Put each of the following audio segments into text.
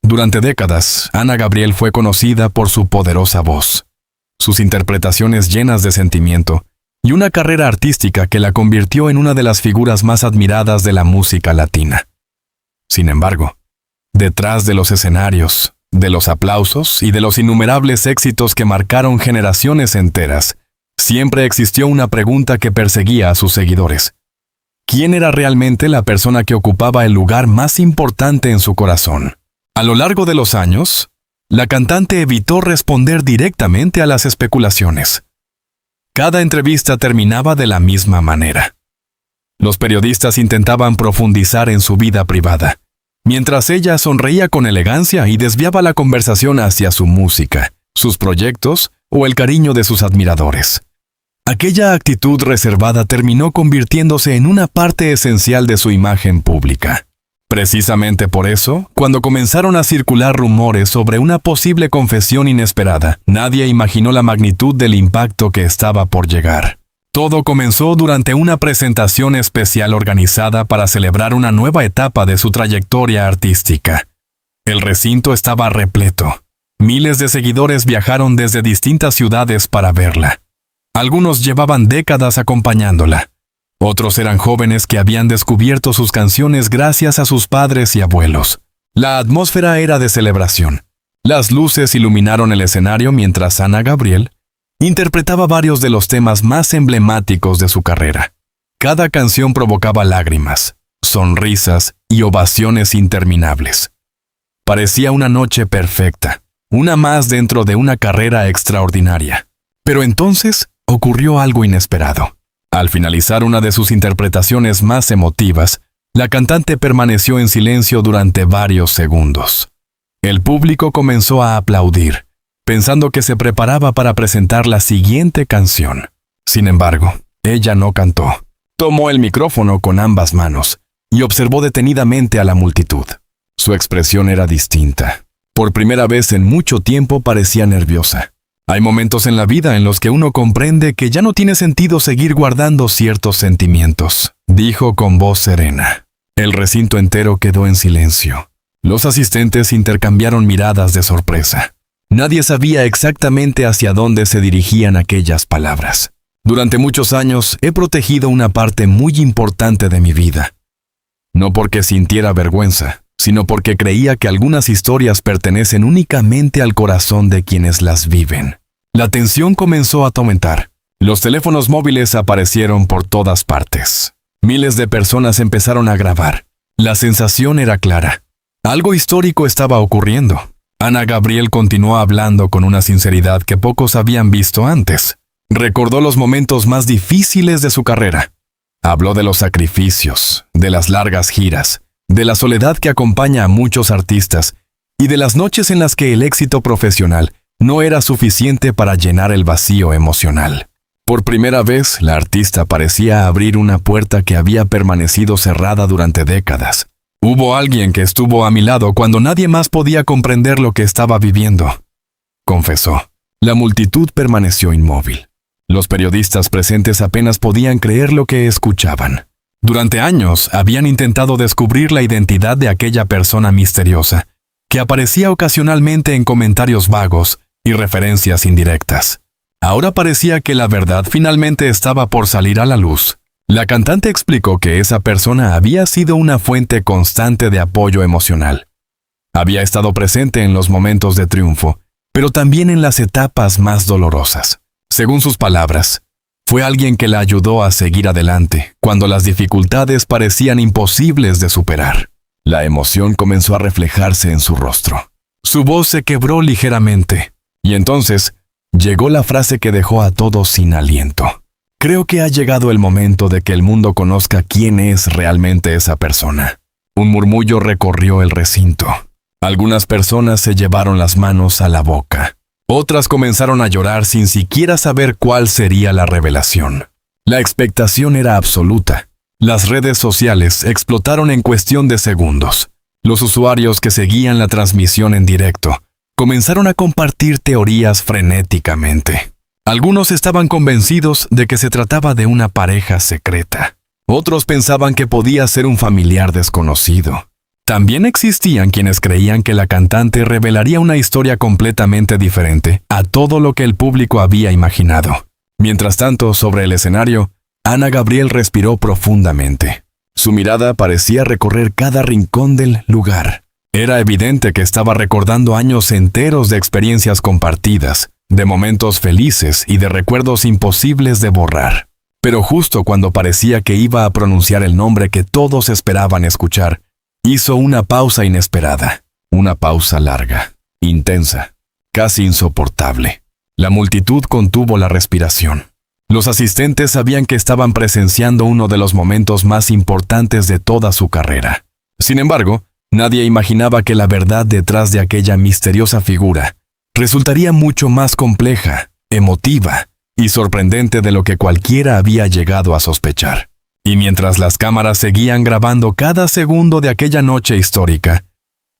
Durante décadas, Ana Gabriel fue conocida por su poderosa voz, sus interpretaciones llenas de sentimiento y una carrera artística que la convirtió en una de las figuras más admiradas de la música latina. Sin embargo, detrás de los escenarios, de los aplausos y de los innumerables éxitos que marcaron generaciones enteras, siempre existió una pregunta que perseguía a sus seguidores. ¿Quién era realmente la persona que ocupaba el lugar más importante en su corazón? A lo largo de los años, la cantante evitó responder directamente a las especulaciones. Cada entrevista terminaba de la misma manera. Los periodistas intentaban profundizar en su vida privada, mientras ella sonreía con elegancia y desviaba la conversación hacia su música, sus proyectos o el cariño de sus admiradores. Aquella actitud reservada terminó convirtiéndose en una parte esencial de su imagen pública. Precisamente por eso, cuando comenzaron a circular rumores sobre una posible confesión inesperada, nadie imaginó la magnitud del impacto que estaba por llegar. Todo comenzó durante una presentación especial organizada para celebrar una nueva etapa de su trayectoria artística. El recinto estaba repleto. Miles de seguidores viajaron desde distintas ciudades para verla. Algunos llevaban décadas acompañándola. Otros eran jóvenes que habían descubierto sus canciones gracias a sus padres y abuelos. La atmósfera era de celebración. Las luces iluminaron el escenario mientras Ana Gabriel interpretaba varios de los temas más emblemáticos de su carrera. Cada canción provocaba lágrimas, sonrisas y ovaciones interminables. Parecía una noche perfecta, una más dentro de una carrera extraordinaria. Pero entonces ocurrió algo inesperado. Al finalizar una de sus interpretaciones más emotivas, la cantante permaneció en silencio durante varios segundos. El público comenzó a aplaudir, pensando que se preparaba para presentar la siguiente canción. Sin embargo, ella no cantó. Tomó el micrófono con ambas manos y observó detenidamente a la multitud. Su expresión era distinta. Por primera vez en mucho tiempo parecía nerviosa. Hay momentos en la vida en los que uno comprende que ya no tiene sentido seguir guardando ciertos sentimientos, dijo con voz serena. El recinto entero quedó en silencio. Los asistentes intercambiaron miradas de sorpresa. Nadie sabía exactamente hacia dónde se dirigían aquellas palabras. Durante muchos años he protegido una parte muy importante de mi vida. No porque sintiera vergüenza, sino porque creía que algunas historias pertenecen únicamente al corazón de quienes las viven. La tensión comenzó a aumentar. Los teléfonos móviles aparecieron por todas partes. Miles de personas empezaron a grabar. La sensación era clara. Algo histórico estaba ocurriendo. Ana Gabriel continuó hablando con una sinceridad que pocos habían visto antes. Recordó los momentos más difíciles de su carrera. Habló de los sacrificios, de las largas giras, de la soledad que acompaña a muchos artistas y de las noches en las que el éxito profesional no era suficiente para llenar el vacío emocional. Por primera vez, la artista parecía abrir una puerta que había permanecido cerrada durante décadas. Hubo alguien que estuvo a mi lado cuando nadie más podía comprender lo que estaba viviendo, confesó. La multitud permaneció inmóvil. Los periodistas presentes apenas podían creer lo que escuchaban. Durante años habían intentado descubrir la identidad de aquella persona misteriosa, que aparecía ocasionalmente en comentarios vagos y referencias indirectas. Ahora parecía que la verdad finalmente estaba por salir a la luz. La cantante explicó que esa persona había sido una fuente constante de apoyo emocional. Había estado presente en los momentos de triunfo, pero también en las etapas más dolorosas. Según sus palabras, fue alguien que la ayudó a seguir adelante cuando las dificultades parecían imposibles de superar. La emoción comenzó a reflejarse en su rostro. Su voz se quebró ligeramente, y entonces llegó la frase que dejó a todos sin aliento. Creo que ha llegado el momento de que el mundo conozca quién es realmente esa persona. Un murmullo recorrió el recinto. Algunas personas se llevaron las manos a la boca. Otras comenzaron a llorar sin siquiera saber cuál sería la revelación. La expectación era absoluta. Las redes sociales explotaron en cuestión de segundos. Los usuarios que seguían la transmisión en directo comenzaron a compartir teorías frenéticamente. Algunos estaban convencidos de que se trataba de una pareja secreta. Otros pensaban que podía ser un familiar desconocido. También existían quienes creían que la cantante revelaría una historia completamente diferente a todo lo que el público había imaginado. Mientras tanto, sobre el escenario, Ana Gabriel respiró profundamente. Su mirada parecía recorrer cada rincón del lugar. Era evidente que estaba recordando años enteros de experiencias compartidas, de momentos felices y de recuerdos imposibles de borrar. Pero justo cuando parecía que iba a pronunciar el nombre que todos esperaban escuchar, hizo una pausa inesperada. Una pausa larga, intensa, casi insoportable. La multitud contuvo la respiración. Los asistentes sabían que estaban presenciando uno de los momentos más importantes de toda su carrera. Sin embargo, nadie imaginaba que la verdad detrás de aquella misteriosa figura resultaría mucho más compleja, emotiva y sorprendente de lo que cualquiera había llegado a sospechar. Y mientras las cámaras seguían grabando cada segundo de aquella noche histórica,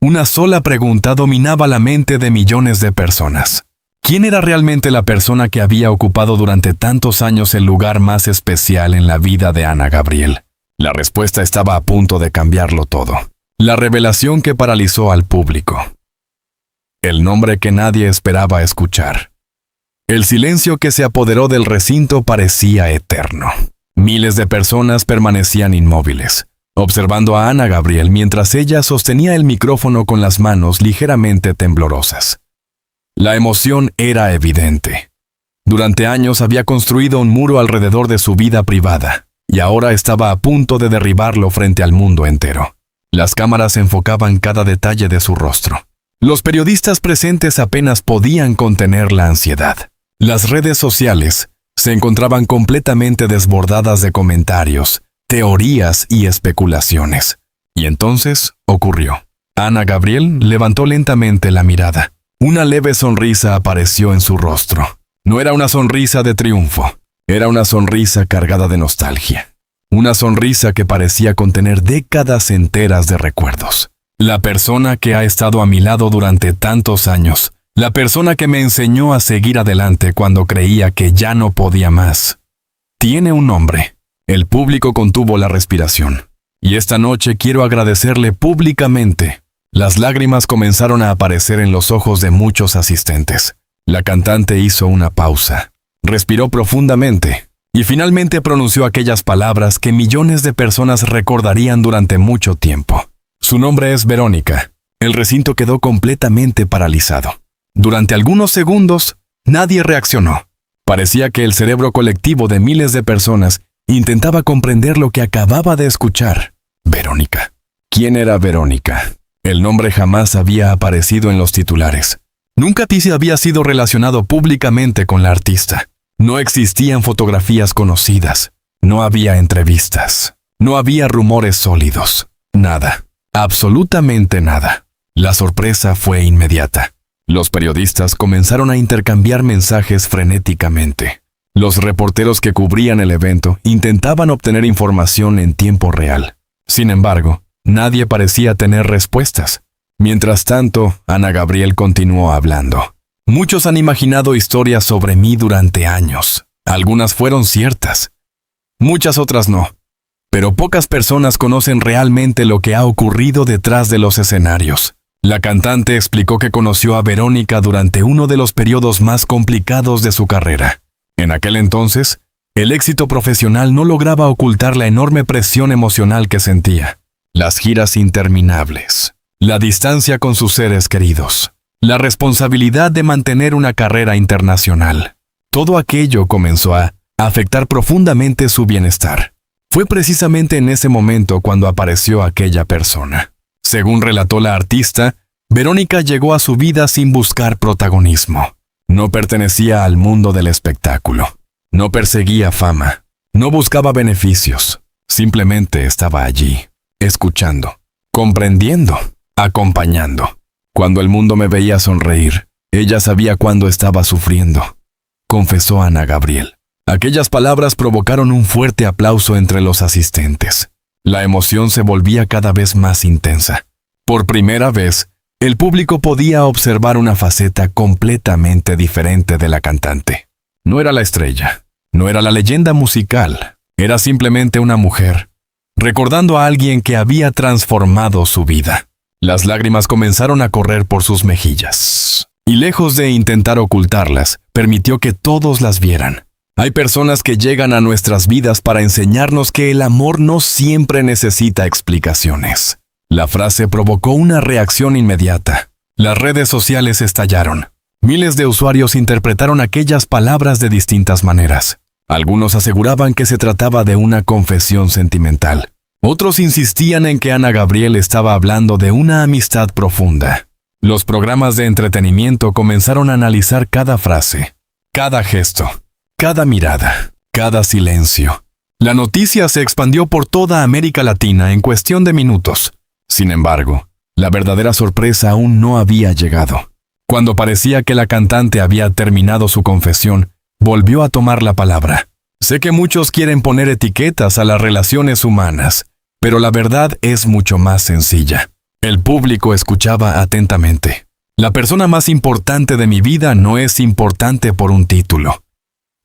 una sola pregunta dominaba la mente de millones de personas. ¿Quién era realmente la persona que había ocupado durante tantos años el lugar más especial en la vida de Ana Gabriel? La respuesta estaba a punto de cambiarlo todo. La revelación que paralizó al público. El nombre que nadie esperaba escuchar. El silencio que se apoderó del recinto parecía eterno. Miles de personas permanecían inmóviles, observando a Ana Gabriel mientras ella sostenía el micrófono con las manos ligeramente temblorosas. La emoción era evidente. Durante años había construido un muro alrededor de su vida privada, y ahora estaba a punto de derribarlo frente al mundo entero. Las cámaras enfocaban cada detalle de su rostro. Los periodistas presentes apenas podían contener la ansiedad. Las redes sociales se encontraban completamente desbordadas de comentarios, teorías y especulaciones. Y entonces ocurrió. Ana Gabriel levantó lentamente la mirada. Una leve sonrisa apareció en su rostro. No era una sonrisa de triunfo, era una sonrisa cargada de nostalgia. Una sonrisa que parecía contener décadas enteras de recuerdos. La persona que ha estado a mi lado durante tantos años, la persona que me enseñó a seguir adelante cuando creía que ya no podía más. Tiene un nombre. El público contuvo la respiración. Y esta noche quiero agradecerle públicamente. Las lágrimas comenzaron a aparecer en los ojos de muchos asistentes. La cantante hizo una pausa, respiró profundamente y finalmente pronunció aquellas palabras que millones de personas recordarían durante mucho tiempo. Su nombre es Verónica. El recinto quedó completamente paralizado. Durante algunos segundos, nadie reaccionó. Parecía que el cerebro colectivo de miles de personas intentaba comprender lo que acababa de escuchar. Verónica. ¿Quién era Verónica? El nombre jamás había aparecido en los titulares. Nunca había sido relacionado públicamente con la artista. No existían fotografías conocidas. No había entrevistas. No había rumores sólidos. Nada. Absolutamente nada. La sorpresa fue inmediata. Los periodistas comenzaron a intercambiar mensajes frenéticamente. Los reporteros que cubrían el evento intentaban obtener información en tiempo real. Sin embargo, nadie parecía tener respuestas. Mientras tanto, Ana Gabriel continuó hablando. Muchos han imaginado historias sobre mí durante años. Algunas fueron ciertas. Muchas otras no. Pero pocas personas conocen realmente lo que ha ocurrido detrás de los escenarios. La cantante explicó que conoció a Verónica durante uno de los periodos más complicados de su carrera. En aquel entonces, el éxito profesional no lograba ocultar la enorme presión emocional que sentía. Las giras interminables, la distancia con sus seres queridos, la responsabilidad de mantener una carrera internacional. Todo aquello comenzó a afectar profundamente su bienestar. Fue precisamente en ese momento cuando apareció aquella persona. Según relató la artista, Verónica llegó a su vida sin buscar protagonismo. No pertenecía al mundo del espectáculo. No perseguía fama. No buscaba beneficios. Simplemente estaba allí, escuchando, comprendiendo, acompañando. Cuando el mundo me veía sonreír, ella sabía cuándo estaba sufriendo, confesó Ana Gabriel. Aquellas palabras provocaron un fuerte aplauso entre los asistentes. La emoción se volvía cada vez más intensa. Por primera vez, el público podía observar una faceta completamente diferente de la cantante. No era la estrella, no era la leyenda musical, era simplemente una mujer. recordando a alguien que había transformado su vida. Las lágrimas comenzaron a correr por sus mejillas, y lejos de intentar ocultarlas, permitió que todos las vieran. Hay personas que llegan a nuestras vidas para enseñarnos que el amor no siempre necesita explicaciones. La frase provocó una reacción inmediata. Las redes sociales estallaron. Miles de usuarios interpretaron aquellas palabras de distintas maneras. Algunos aseguraban que se trataba de una confesión sentimental. Otros insistían en que Ana Gabriel estaba hablando de una amistad profunda. Los programas de entretenimiento comenzaron a analizar cada frase, cada gesto, cada mirada, cada silencio. La noticia se expandió por toda América Latina en cuestión de minutos. Sin embargo, la verdadera sorpresa aún no había llegado. Cuando parecía que la cantante había terminado su confesión, volvió a tomar la palabra. Sé que muchos quieren poner etiquetas a las relaciones humanas, pero la verdad es mucho más sencilla. El público escuchaba atentamente. La persona más importante de mi vida no es importante por un título,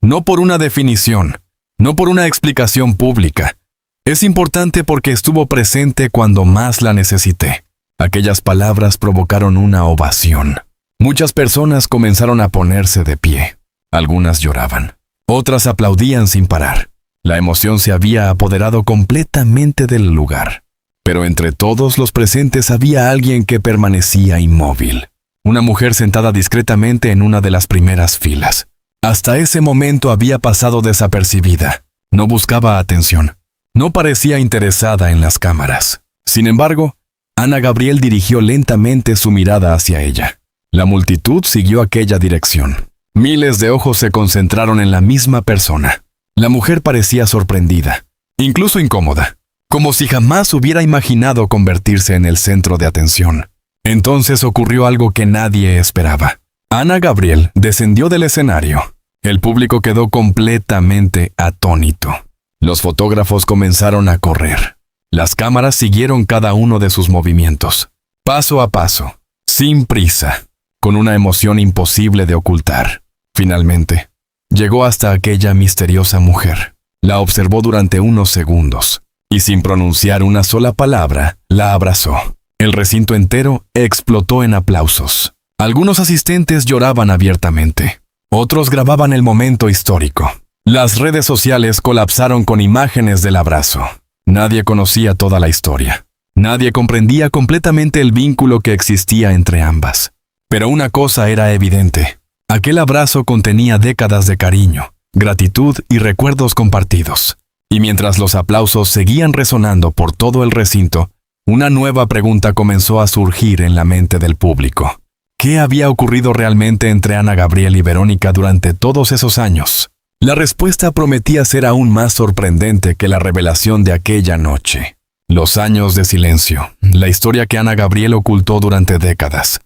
no por una definición, no por una explicación pública. Es importante porque estuvo presente cuando más la necesité. Aquellas palabras provocaron una ovación. Muchas personas comenzaron a ponerse de pie. Algunas lloraban. Otras aplaudían sin parar. La emoción se había apoderado completamente del lugar. Pero entre todos los presentes había alguien que permanecía inmóvil. Una mujer sentada discretamente en una de las primeras filas. Hasta ese momento había pasado desapercibida. No buscaba atención. No parecía interesada en las cámaras. Sin embargo, Ana Gabriel dirigió lentamente su mirada hacia ella. La multitud siguió aquella dirección. Miles de ojos se concentraron en la misma persona. La mujer parecía sorprendida, incluso incómoda, como si jamás hubiera imaginado convertirse en el centro de atención. Entonces ocurrió algo que nadie esperaba. Ana Gabriel descendió del escenario. El público quedó completamente atónito. Los fotógrafos comenzaron a correr. Las cámaras siguieron cada uno de sus movimientos, paso a paso, sin prisa, con una emoción imposible de ocultar. Finalmente, llegó hasta aquella misteriosa mujer. La observó durante unos segundos, y sin pronunciar una sola palabra, la abrazó. El recinto entero explotó en aplausos. Algunos asistentes lloraban abiertamente. Otros grababan el momento histórico. Las redes sociales colapsaron con imágenes del abrazo. Nadie conocía toda la historia. Nadie comprendía completamente el vínculo que existía entre ambas. Pero una cosa era evidente. Aquel abrazo contenía décadas de cariño, gratitud y recuerdos compartidos. Y mientras los aplausos seguían resonando por todo el recinto, una nueva pregunta comenzó a surgir en la mente del público. ¿Qué había ocurrido realmente entre Ana Gabriel y Verónica durante todos esos años? La respuesta prometía ser aún más sorprendente que la revelación de aquella noche. Los años de silencio, la historia que Ana Gabriel ocultó durante décadas.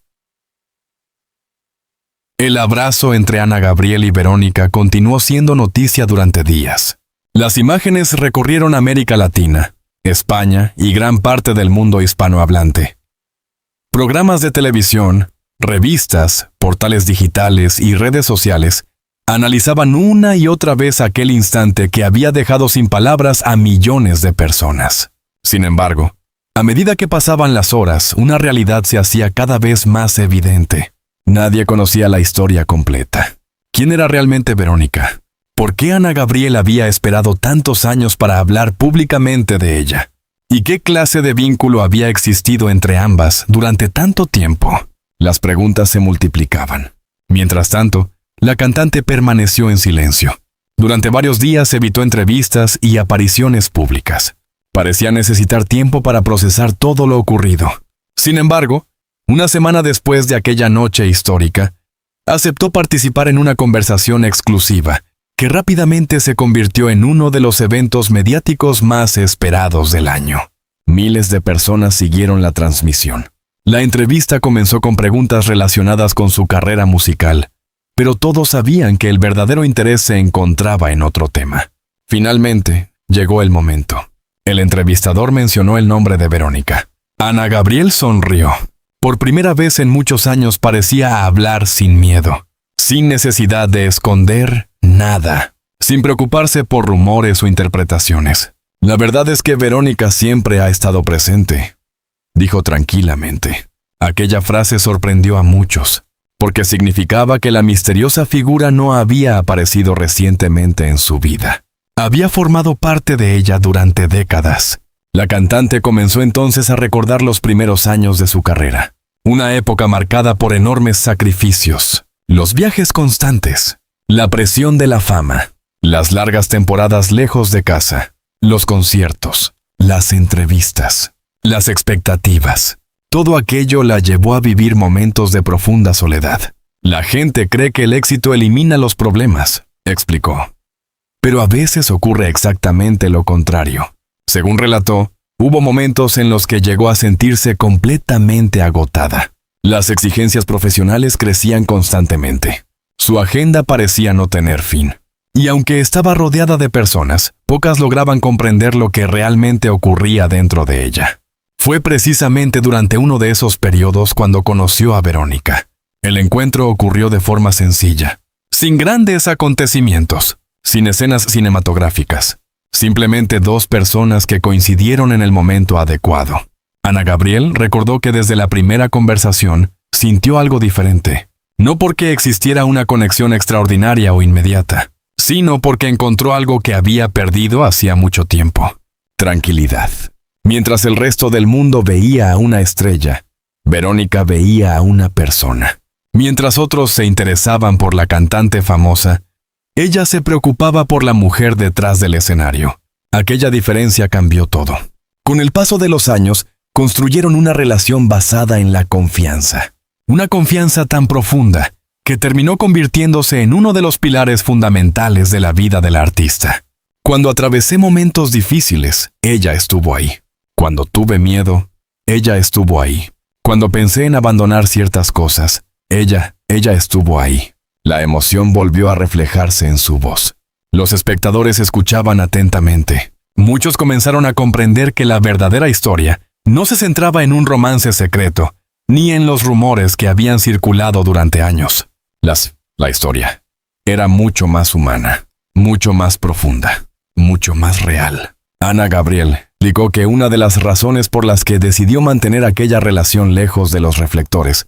El abrazo entre Ana Gabriel y Verónica continuó siendo noticia durante días. Las imágenes recorrieron América Latina, España y gran parte del mundo hispanohablante. Programas de televisión, revistas, portales digitales y redes sociales analizaban una y otra vez aquel instante que había dejado sin palabras a millones de personas. Sin embargo, a medida que pasaban las horas, una realidad se hacía cada vez más evidente. Nadie conocía la historia completa. ¿Quién era realmente Verónica? ¿Por qué Ana Gabriel había esperado tantos años para hablar públicamente de ella? ¿Y qué clase de vínculo había existido entre ambas durante tanto tiempo? Las preguntas se multiplicaban. Mientras tanto, la cantante permaneció en silencio. Durante varios días evitó entrevistas y apariciones públicas. Parecía necesitar tiempo para procesar todo lo ocurrido. Sin embargo, una semana después de aquella noche histórica, aceptó participar en una conversación exclusiva que rápidamente se convirtió en uno de los eventos mediáticos más esperados del año. Miles de personas siguieron la transmisión. La entrevista comenzó con preguntas relacionadas con su carrera musical, pero todos sabían que el verdadero interés se encontraba en otro tema. Finalmente, llegó el momento. El entrevistador mencionó el nombre de Verónica. Ana Gabriel sonrió. Por primera vez en muchos años parecía hablar sin miedo, sin necesidad de esconder nada, sin preocuparse por rumores o interpretaciones. La verdad es que Verónica siempre ha estado presente, dijo tranquilamente. Aquella frase sorprendió a muchos, porque significaba que la misteriosa figura no había aparecido recientemente en su vida. Había formado parte de ella durante décadas. La cantante comenzó entonces a recordar los primeros años de su carrera, una época marcada por enormes sacrificios, los viajes constantes, la presión de la fama, las largas temporadas lejos de casa, los conciertos, las entrevistas, las expectativas. Todo aquello la llevó a vivir momentos de profunda soledad. La gente cree que el éxito elimina los problemas, explicó. Pero a veces ocurre exactamente lo contrario. Según relató, hubo momentos en los que llegó a sentirse completamente agotada. Las exigencias profesionales crecían constantemente. Su agenda parecía no tener fin. Y aunque estaba rodeada de personas, pocas lograban comprender lo que realmente ocurría dentro de ella. Fue precisamente durante uno de esos periodos cuando conoció a Verónica. El encuentro ocurrió de forma sencilla, sin grandes acontecimientos, sin escenas cinematográficas. Simplemente dos personas que coincidieron en el momento adecuado. Ana Gabriel recordó que desde la primera conversación sintió algo diferente, no porque existiera una conexión extraordinaria o inmediata, sino porque encontró algo que había perdido hacía mucho tiempo: tranquilidad. Mientras el resto del mundo veía a una estrella, Verónica veía a una persona. Mientras otros se interesaban por la cantante famosa, ella se preocupaba por la mujer detrás del escenario. Aquella diferencia cambió todo. Con el paso de los años, construyeron una relación basada en la confianza. Una confianza tan profunda que terminó convirtiéndose en uno de los pilares fundamentales de la vida del artista. Cuando atravesé momentos difíciles, ella estuvo ahí. Cuando tuve miedo, ella estuvo ahí. Cuando pensé en abandonar ciertas cosas, ella estuvo ahí. La emoción volvió a reflejarse en su voz. Los espectadores escuchaban atentamente. Muchos comenzaron a comprender que la verdadera historia no se centraba en un romance secreto, ni en los rumores que habían circulado durante años. La historia era mucho más humana, mucho más profunda, mucho más real. Ana Gabriel explicó que una de las razones por las que decidió mantener aquella relación lejos de los reflectores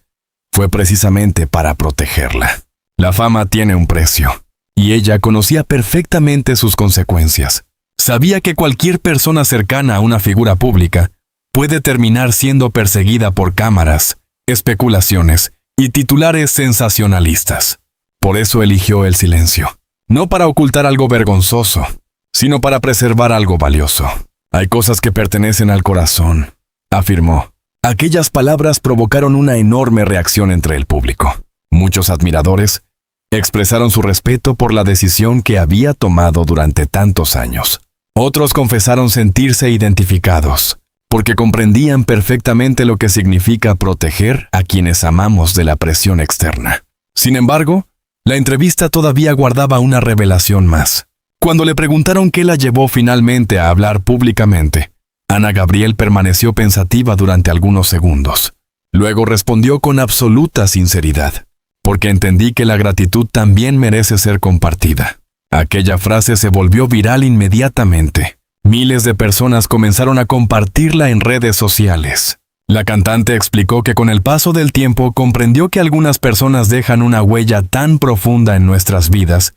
fue precisamente para protegerla. La fama tiene un precio, y ella conocía perfectamente sus consecuencias. Sabía que cualquier persona cercana a una figura pública puede terminar siendo perseguida por cámaras, especulaciones y titulares sensacionalistas. Por eso eligió el silencio, no para ocultar algo vergonzoso, sino para preservar algo valioso. Hay cosas que pertenecen al corazón, afirmó. Aquellas palabras provocaron una enorme reacción entre el público. Muchos admiradores expresaron su respeto por la decisión que había tomado durante tantos años. Otros confesaron sentirse identificados, porque comprendían perfectamente lo que significa proteger a quienes amamos de la presión externa. Sin embargo, la entrevista todavía guardaba una revelación más. Cuando le preguntaron qué la llevó finalmente a hablar públicamente, Ana Gabriel permaneció pensativa durante algunos segundos. Luego respondió con absoluta sinceridad: porque entendí que la gratitud también merece ser compartida. Aquella frase se volvió viral inmediatamente. Miles de personas comenzaron a compartirla en redes sociales. La cantante explicó que con el paso del tiempo comprendió que algunas personas dejan una huella tan profunda en nuestras vidas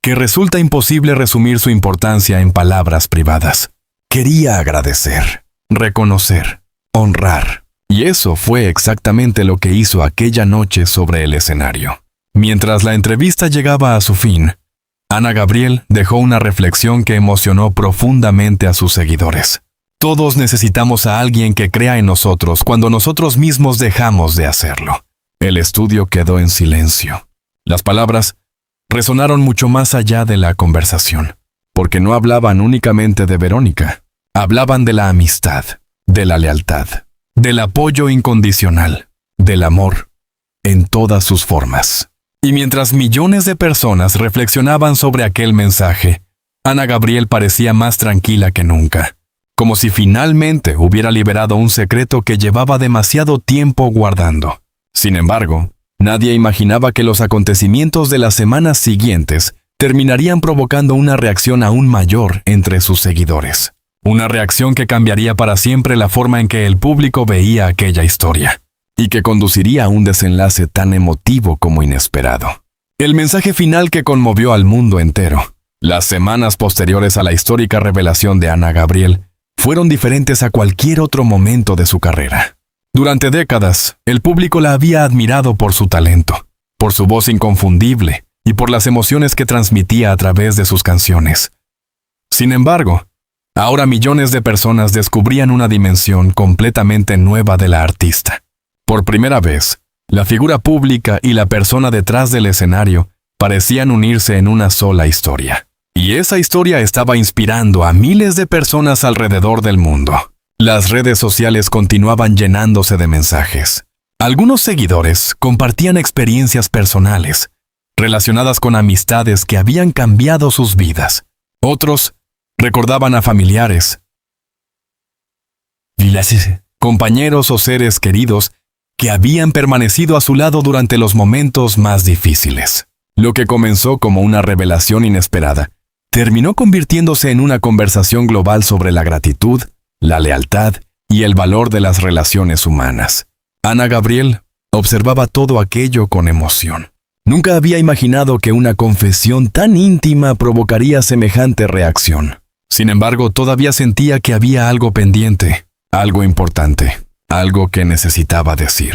que resulta imposible resumir su importancia en palabras privadas. Quería agradecer, reconocer, honrar. Y eso fue exactamente lo que hizo aquella noche sobre el escenario. Mientras la entrevista llegaba a su fin, Ana Gabriel dejó una reflexión que emocionó profundamente a sus seguidores. Todos necesitamos a alguien que crea en nosotros cuando nosotros mismos dejamos de hacerlo. El estudio quedó en silencio. Las palabras resonaron mucho más allá de la conversación, porque no hablaban únicamente de Verónica. Hablaban de la amistad, de la lealtad, del apoyo incondicional, del amor, en todas sus formas. Y mientras millones de personas reflexionaban sobre aquel mensaje, Ana Gabriel parecía más tranquila que nunca, como si finalmente hubiera liberado un secreto que llevaba demasiado tiempo guardando. Sin embargo, nadie imaginaba que los acontecimientos de las semanas siguientes terminarían provocando una reacción aún mayor entre sus seguidores. Una reacción que cambiaría para siempre la forma en que el público veía aquella historia, y que conduciría a un desenlace tan emotivo como inesperado. El mensaje final que conmovió al mundo entero. Las semanas posteriores a la histórica revelación de Ana Gabriel fueron diferentes a cualquier otro momento de su carrera. Durante décadas, el público la había admirado por su talento, por su voz inconfundible y por las emociones que transmitía a través de sus canciones. Sin embargo, ahora millones de personas descubrían una dimensión completamente nueva de la artista. Por primera vez, la figura pública y la persona detrás del escenario parecían unirse en una sola historia. Y esa historia estaba inspirando a miles de personas alrededor del mundo. Las redes sociales continuaban llenándose de mensajes. Algunos seguidores compartían experiencias personales, relacionadas con amistades que habían cambiado sus vidas. Otros recordaban a familiares, compañeros o seres queridos que habían permanecido a su lado durante los momentos más difíciles. Lo que comenzó como una revelación inesperada, terminó convirtiéndose en una conversación global sobre la gratitud, la lealtad y el valor de las relaciones humanas. Ana Gabriel observaba todo aquello con emoción. Nunca había imaginado que una confesión tan íntima provocaría semejante reacción. Sin embargo, todavía sentía que había algo pendiente, algo importante, algo que necesitaba decir.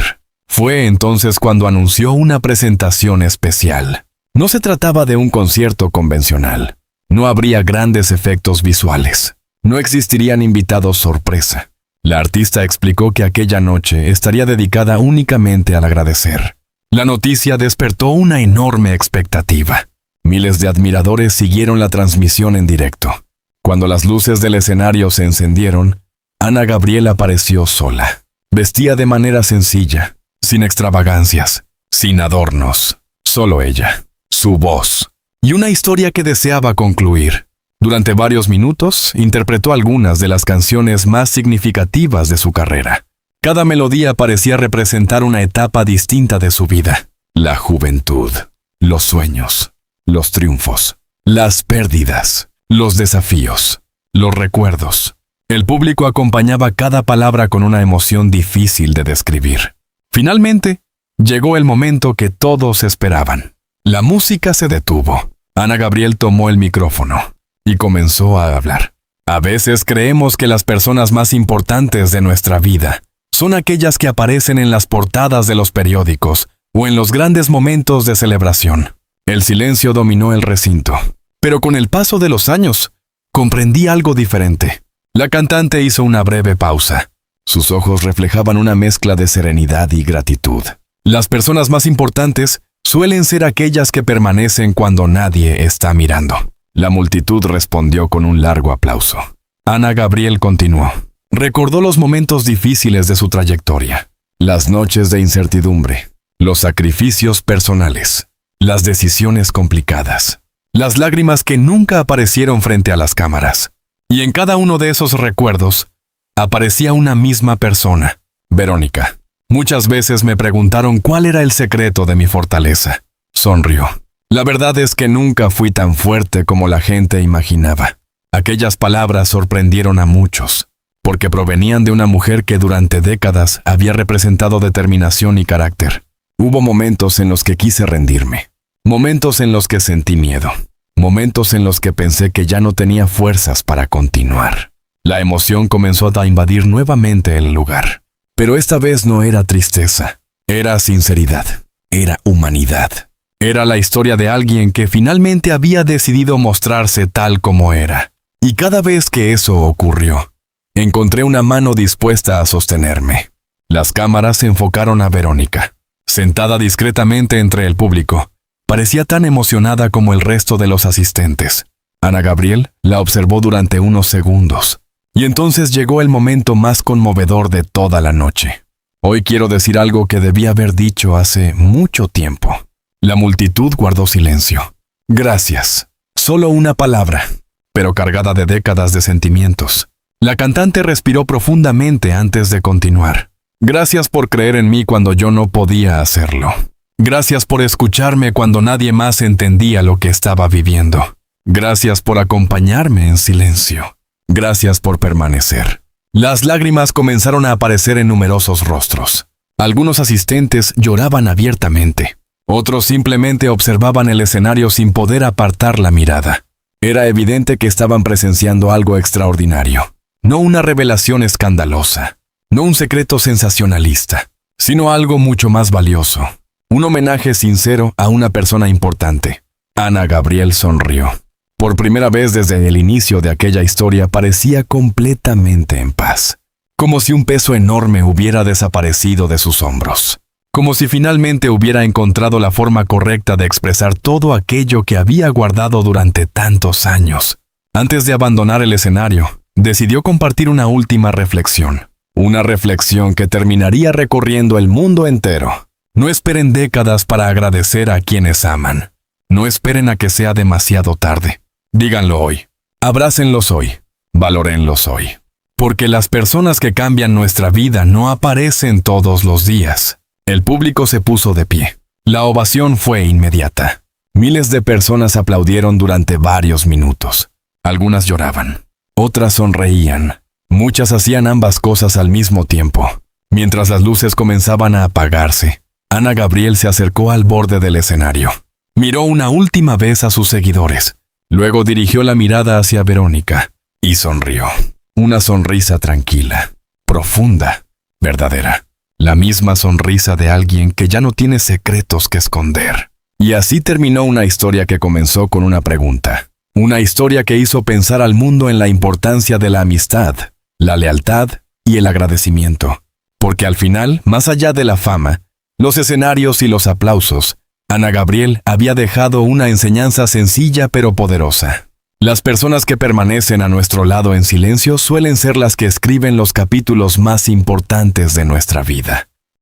Fue entonces cuando anunció una presentación especial. No se trataba de un concierto convencional. No habría grandes efectos visuales. No existirían invitados sorpresa. La artista explicó que aquella noche estaría dedicada únicamente al agradecer. La noticia despertó una enorme expectativa. Miles de admiradores siguieron la transmisión en directo. Cuando las luces del escenario se encendieron, Ana Gabriel apareció sola. Vestía de manera sencilla, sin extravagancias, sin adornos. Solo ella, su voz, y una historia que deseaba concluir. Durante varios minutos, interpretó algunas de las canciones más significativas de su carrera. Cada melodía parecía representar una etapa distinta de su vida. La juventud, los sueños, los triunfos, las pérdidas, los desafíos, los recuerdos. El público acompañaba cada palabra con una emoción difícil de describir. Finalmente, llegó el momento que todos esperaban. La música se detuvo. Ana Gabriel tomó el micrófono y comenzó a hablar. A veces creemos que las personas más importantes de nuestra vida son aquellas que aparecen en las portadas de los periódicos o en los grandes momentos de celebración. El silencio dominó el recinto, pero con el paso de los años, comprendí algo diferente. La cantante hizo una breve pausa. Sus ojos reflejaban una mezcla de serenidad y gratitud. Las personas más importantes suelen ser aquellas que permanecen cuando nadie está mirando. La multitud respondió con un largo aplauso. Ana Gabriel continuó. Recordó los momentos difíciles de su trayectoria, las noches de incertidumbre, los sacrificios personales, las decisiones complicadas, las lágrimas que nunca aparecieron frente a las cámaras. Y en cada uno de esos recuerdos aparecía una misma persona, Verónica. Muchas veces me preguntaron cuál era el secreto de mi fortaleza. Sonrió. La verdad es que nunca fui tan fuerte como la gente imaginaba. Aquellas palabras sorprendieron a muchos, porque provenían de una mujer que durante décadas había representado determinación y carácter. Hubo momentos en los que quise rendirme, momentos en los que sentí miedo, momentos en los que pensé que ya no tenía fuerzas para continuar. La emoción comenzó a invadir nuevamente el lugar. Pero esta vez no era tristeza, era sinceridad, era humanidad. Era la historia de alguien que finalmente había decidido mostrarse tal como era. Y cada vez que eso ocurrió, encontré una mano dispuesta a sostenerme. Las cámaras se enfocaron a Verónica. Sentada discretamente entre el público, parecía tan emocionada como el resto de los asistentes. Ana Gabriel la observó durante unos segundos. Y entonces llegó el momento más conmovedor de toda la noche. Hoy quiero decir algo que debí haber dicho hace mucho tiempo. La multitud guardó silencio. Gracias. Solo una palabra, pero cargada de décadas de sentimientos. La cantante respiró profundamente antes de continuar. Gracias por creer en mí cuando yo no podía hacerlo. Gracias por escucharme cuando nadie más entendía lo que estaba viviendo. Gracias por acompañarme en silencio. Gracias por permanecer. Las lágrimas comenzaron a aparecer en numerosos rostros. Algunos asistentes lloraban abiertamente. Otros simplemente observaban el escenario sin poder apartar la mirada. Era evidente que estaban presenciando algo extraordinario. No una revelación escandalosa, no un secreto sensacionalista, sino algo mucho más valioso. Un homenaje sincero a una persona importante. Ana Gabriel sonrió. Por primera vez desde el inicio de aquella historia parecía completamente en paz. Como si un peso enorme hubiera desaparecido de sus hombros. Como si finalmente hubiera encontrado la forma correcta de expresar todo aquello que había guardado durante tantos años. Antes de abandonar el escenario, decidió compartir una última reflexión. Una reflexión que terminaría recorriendo el mundo entero. No esperen décadas para agradecer a quienes aman. No esperen a que sea demasiado tarde. Díganlo hoy. Abrácenlos hoy. Valórenlos hoy. Porque las personas que cambian nuestra vida no aparecen todos los días. El público se puso de pie. La ovación fue inmediata. Miles de personas aplaudieron durante varios minutos. Algunas lloraban. Otras sonreían. Muchas hacían ambas cosas al mismo tiempo. Mientras las luces comenzaban a apagarse, Ana Gabriel se acercó al borde del escenario. Miró una última vez a sus seguidores. Luego dirigió la mirada hacia Verónica y sonrió. Una sonrisa tranquila, profunda, verdadera. La misma sonrisa de alguien que ya no tiene secretos que esconder. Y así terminó una historia que comenzó con una pregunta. Una historia que hizo pensar al mundo en la importancia de la amistad, la lealtad y el agradecimiento. Porque al final, más allá de la fama, los escenarios y los aplausos, Ana Gabriel había dejado una enseñanza sencilla pero poderosa. Las personas que permanecen a nuestro lado en silencio suelen ser las que escriben los capítulos más importantes de nuestra vida.